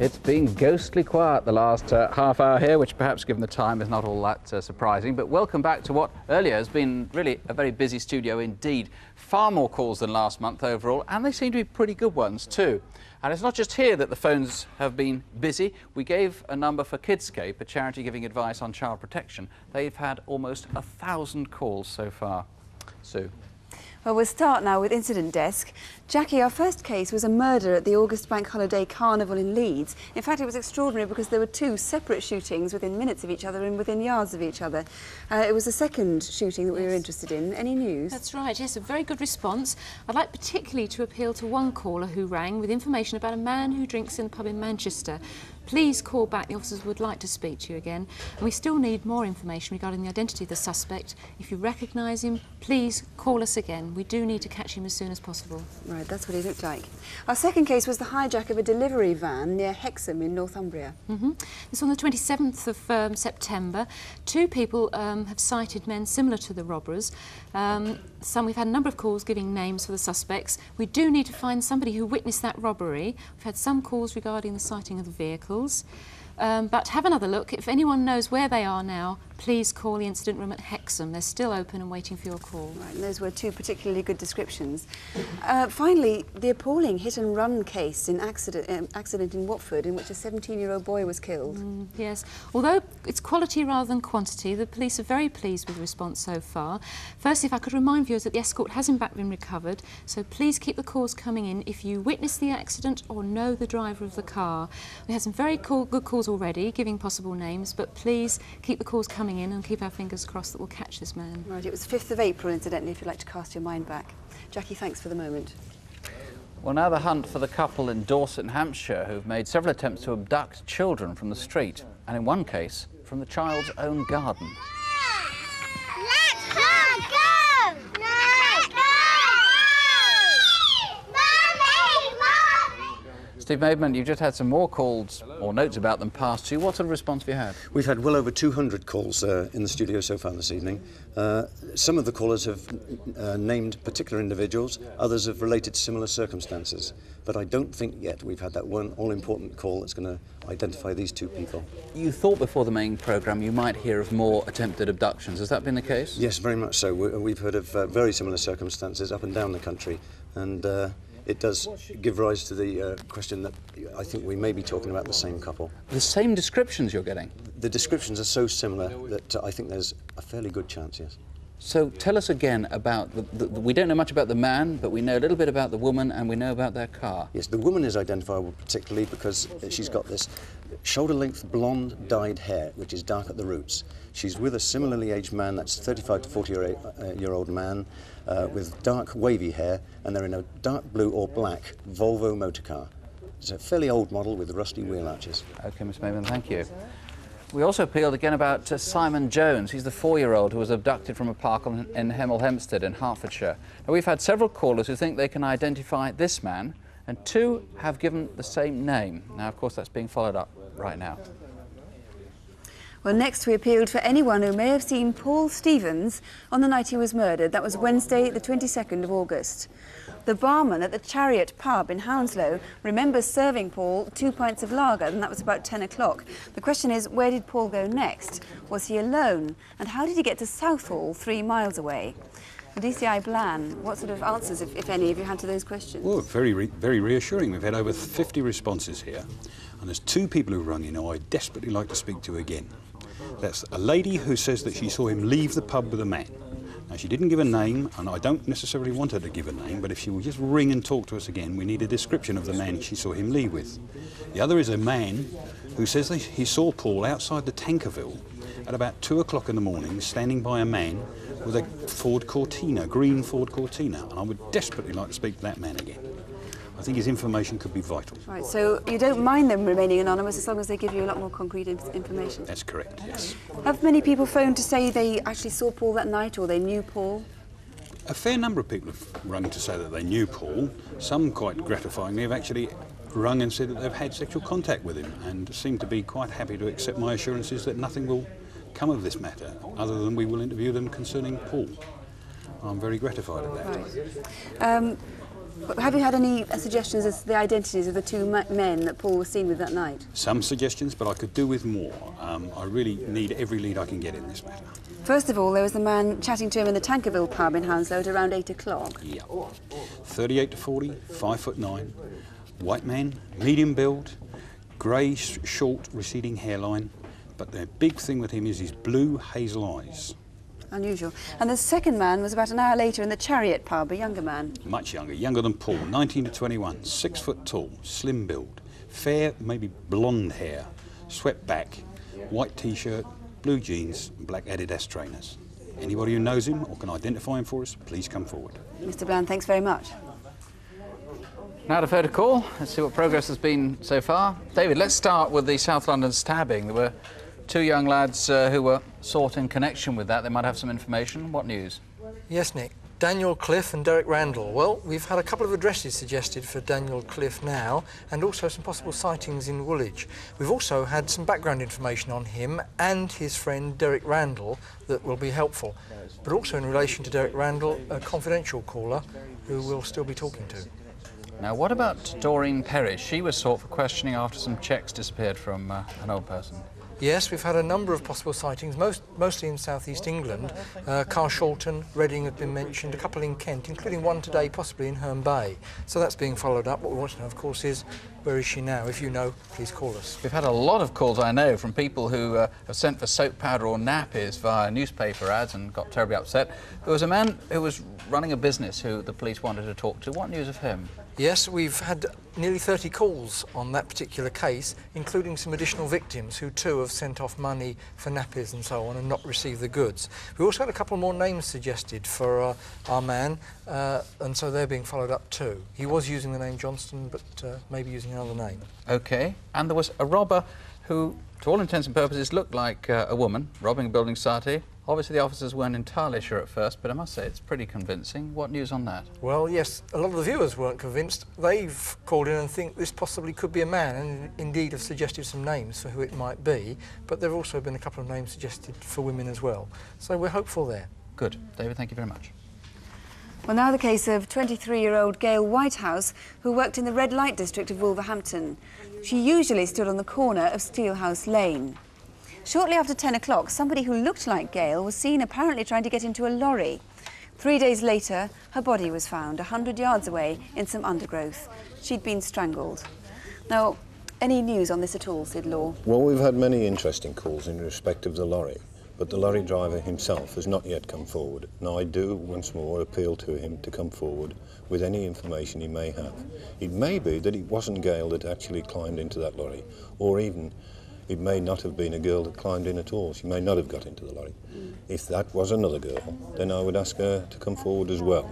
It's been ghostly quiet the last half hour here, which perhaps given the time is not all that surprising. But welcome back to what earlier has been really a very busy studio indeed. Far more calls than last month overall, and they seem to be pretty good ones too. And it's not just here that the phones have been busy. We gave a number for Kidscape, a charity giving advice on child protection. They've had almost 1,000 calls so far. Sue. Well, we'll start now with Incident Desk. Jackie, our first case was a murder at the August Bank Holiday Carnival in Leeds. In fact, it was extraordinary because there were two separate shootings within minutes of each other and within yards of each other. It was the second shooting that we were interested in. Any news? That's right, yes, a very good response. I'd like particularly to appeal to one caller who rang with information about a man who drinks in the pub in Manchester. Please call back, the officers would like to speak to you again. And we still need more information regarding the identity of the suspect. If you recognise him, please call us again. We do need to catch him as soon as possible. Right, that's what he looked like. Our second case was the hijack of a delivery van near Hexham in Northumbria. This on the 27th of September. Two people have cited men similar to the robbers. We've had a number of calls giving names for the suspects. We do need to find somebody who witnessed that robbery. We've had some calls regarding the sighting of the vehicles. But have another look. If anyone knows where they are now, please call the incident room at Hexham. They're still open and waiting for your call. Right, and those were two particularly good descriptions. Finally, the appalling hit-and-run case in accident in Watford in which a 17-year-old boy was killed. Yes. Although it's quality rather than quantity, the police are very pleased with the response so far. Firstly, if I could remind viewers that the escort has in fact been recovered, so please keep the calls coming in if you witnessed the accident or know the driver of the car. We had some very good calls already, giving possible names, but please keep the calls coming in and keep our fingers crossed that we'll catch this man. Right, it was 5th of April, incidentally, if you'd like to cast your mind back. Jackie, thanks for the moment. Well, now the hunt for the couple in Dorset, Hampshire, who've made several attempts to abduct children from the street, and in one case, from the child's own garden. Let her go! Let go! Mommy! Mommy! Steve Maidman, you've just had some more calls or notes about them passed to you. What sort of response have you had? We've had well over 200 calls in the studio so far this evening. Some of the callers have named particular individuals, others have related similar circumstances. But I don't think yet we've had that one all-important call that's going to identify these two people. You thought before the main programme you might hear of more attempted abductions. Has that been the case? Yes, very much so. We've heard of very similar circumstances up and down the country. And it does give rise to the question that I think we may be talking about the same couple. The same descriptions you're getting? The descriptions are so similar that I think there's a fairly good chance, yes. So tell us again about, we don't know much about the man, but we know a little bit about the woman and we know about their car. Yes, the woman is identifiable particularly because she's got this shoulder-length blonde dyed hair, which is dark at the roots. She's with a similarly aged man, that's 35 to 40-year-old man, with dark wavy hair, and they're in a dark blue or black Volvo motor car. It's a fairly old model with rusty wheel arches. OK, Miss Maidman, thank you. We also appealed again about Simon Jones. He's the 4-year-old who was abducted from a park in Hemel Hempstead in Hertfordshire. Now, we've had several callers who think they can identify this man, and two have given the same name. Now, of course, that's being followed up right now. Well, next we appealed for anyone who may have seen Paul Stevens on the night he was murdered. That was Wednesday, the 22nd of August. The barman at the Chariot pub in Hounslow remembers serving Paul 2 pints of lager, and that was about 10 o'clock. The question is, where did Paul go next? Was he alone? And how did he get to Southall, 3 miles away? Well, DCI Bland, what sort of answers, if any, have you had to those questions? Well, very reassuring. We've had over 50 responses here, and there's two people who rung in who I'd desperately like to speak to again. That's a lady who says that she saw him leave the pub with a man. Now, she didn't give a name, and I don't necessarily want her to give a name, but if she will just ring and talk to us again, we need a description of the man she saw him leave with. The other is a man who says that he saw Paul outside the Tankerville at about 2 o'clock in the morning, standing by a man with a Ford Cortina, green Ford Cortina, and I would desperately like to speak to that man again. I think his information could be vital. Right, so you don't mind them remaining anonymous as long as they give you a lot more concrete information? That's correct, yes. Have many people phoned to say they actually saw Paul that night or they knew Paul? A fair number of people have rung to say that they knew Paul. Some, quite gratifyingly, have actually rung and said that they've had sexual contact with him and seem to be quite happy to accept my assurances that nothing will come of this matter other than we will interview them concerning Paul. I'm very gratified at that. Right. Have you had any suggestions as to the identities of the two men that Paul was seen with that night? Some suggestions, but I could do with more. I really need every lead I can get in this matter. First of all, there was the man chatting to him in the Tankerville pub in Hounslow at around 8 o'clock. Yeah. 38 to 40, 5'9", white man, medium build, grey, short, receding hairline, but the big thing with him is his blue hazel eyes. Unusual. And the second man was about an hour later in the Chariot pub, a younger man. Much younger than Paul, 19 to 21, 6 foot tall, slim build, fair, maybe blonde hair, swept back, white t-shirt, blue jeans, and black Adidas trainers. Anybody who knows him or can identify him for us, please come forward. Mr. Bland, thanks very much. Now to further call. Let's see what progress has been so far. David, let's start with the South London stabbing. There were two young lads who were sought in connection with that. They might have some information. What news? Yes, Nick. Daniel Cliff and Derek Randall. Well, we've had a couple of addresses suggested for Daniel Cliff now, and also some possible sightings in Woolwich. We've also had some background information on him and his friend Derek Randall that will be helpful. But also in relation to Derek Randall, a confidential caller who we'll still be talking to. Now, what about Doreen Perry? She was sought for questioning after some cheques disappeared from an old person. Yes, we've had a number of possible sightings, mostly in southeast England. Carshalton, Reading had been mentioned, a couple in Kent, including one today possibly in Herne Bay. So that's being followed up. What we want to know, of course, is where is she now? If you know, please call us. We've had a lot of calls, I know, from people who have sent for soap powder or nappies via newspaper ads and got terribly upset. There was a man who was running a business who the police wanted to talk to. What news of him? Yes, we've had nearly 30 calls on that particular case, including some additional victims who too have sent off money for nappies and so on and not received the goods. We also had a couple more names suggested for our man, and so they're being followed up too. He was using the name Johnston, but maybe using another name. OK, and there was a robber who, to all intents and purposes, looked like a woman robbing a building society. Obviously, the officers weren't entirely sure at first, but I must say it's pretty convincing. What news on that? Well, yes, a lot of the viewers weren't convinced. They've called in and think this possibly could be a man, and indeed have suggested some names for who it might be, but there have also been a couple of names suggested for women as well. So we're hopeful there. Good. David, thank you very much. Well, now the case of 23-year-old Gail Whitehouse, who worked in the red light district of Wolverhampton. She usually stood on the corner of Steelhouse Lane. Shortly after 10 o'clock, somebody who looked like Gail was seen apparently trying to get into a lorry. 3 days later, her body was found 100 yards away in some undergrowth. She'd been strangled. Now, any news on this at all, Sid Law? Well, we've had many interesting calls in respect of the lorry, but the lorry driver himself has not yet come forward. Now, I do once more appeal to him to come forward with any information he may have. It may be that it wasn't Gail that actually climbed into that lorry, or even it may not have been a girl that climbed in at all. She may not have got into the lorry. If that was another girl, then I would ask her to come forward as well,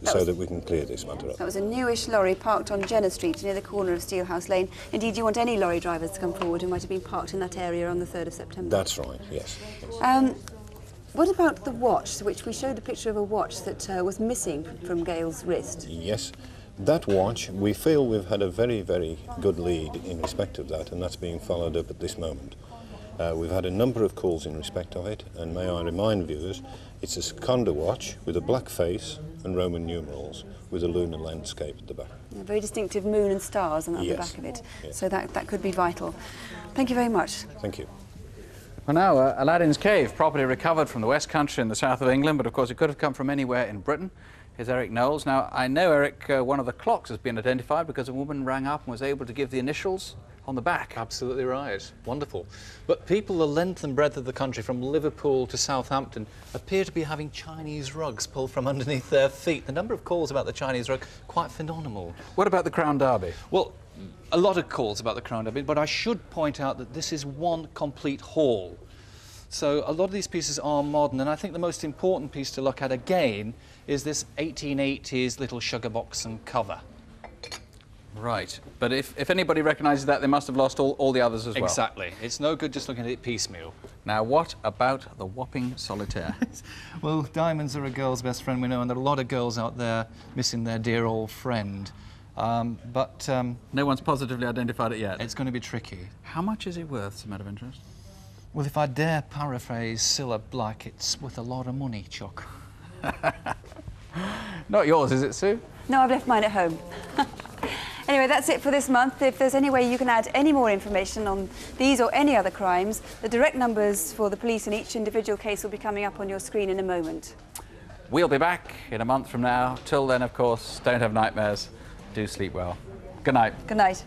so that we can clear this matter up. That was a newish lorry parked on Jenner Street near the corner of Steelhouse Lane. Indeed, you want any lorry drivers to come forward who might have been parked in that area on the 3rd of September? That's right, yes. What about the watch, which we showed a picture of a watch that was missing from Gail's wrist? Yes. That watch, we feel we've had a very, very good lead in respect of that, and that's being followed up at this moment. We've had a number of calls in respect of it, and may I remind viewers, it's a Seconda watch with a black face and Roman numerals with a lunar landscape at the back. A very distinctive moon and stars on the back of it, so that could be vital. Thank you very much. Thank you. Well, now, Aladdin's Cave, property recovered from the West Country in the south of England, but of course it could have come from anywhere in Britain. Here's Eric Knowles. Now, I know, Eric, one of the clocks has been identified because a woman rang up and was able to give the initials on the back. Absolutely right. Wonderful. But people the length and breadth of the country, from Liverpool to Southampton, appear to be having Chinese rugs pulled from underneath their feet. The number of calls about the Chinese rug, quite phenomenal. What about the Crown Derby? Well, a lot of calls about the Crown Derby, but I should point out that this is one complete hall. So a lot of these pieces are modern, and I think the most important piece to look at again is this 1880s little sugar box and cover. Right, but if anybody recognises that, they must have lost all the others as well. Exactly. It's no good just looking at it piecemeal. Now, what about the whopping solitaire? Well, diamonds are a girl's best friend, we know, and there are a lot of girls out there missing their dear old friend. But no one's positively identified it yet. It's going to be tricky. How much is it worth, as a matter of interest? Well, if I dare paraphrase Cilla Black, it's worth a lot of money, Chuck. Not yours, is it, Sue? No, I've left mine at home. Anyway, that's it for this month. If there's any way you can add any more information on these or any other crimes, the direct numbers for the police in each individual case will be coming up on your screen in a moment. We'll be back in a month from now. Till then, of course, don't have nightmares. Do sleep well. Good night. Good night.